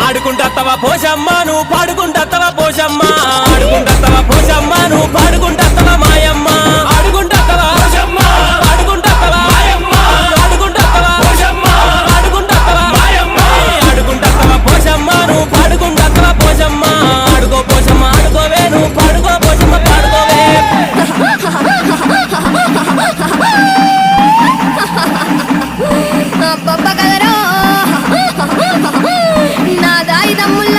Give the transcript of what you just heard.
ఆడుకుంటత్తవా పోషమ్మ నువ్వు పాడుకుంటత్తవా పోషమ్మ ఆడుకుంటత్తవా పోషమ్మ నువ్వు పాడుకుంటత్తవా మాయమ్మ ఆడుకుంటత్తవా పోషమ్మ ఆడుకుంటత్తవా మాయమ్మ ఆడుకుంటత్తవా పోషమ్మ ఆడుకుంటత్తవా మాయమ్మ ఆడుకుంటత్తవా పోషమ్మ నువ్వు పాడుకుంటత్తవా పోషమ్మ ఆడుకో పోషమ్మ ఆడుకోవే నువ్వు పాడుకో పోషమ్మ పాడుకోవే పప్ప కదరో నా దాయి తమ్ముళ్ళ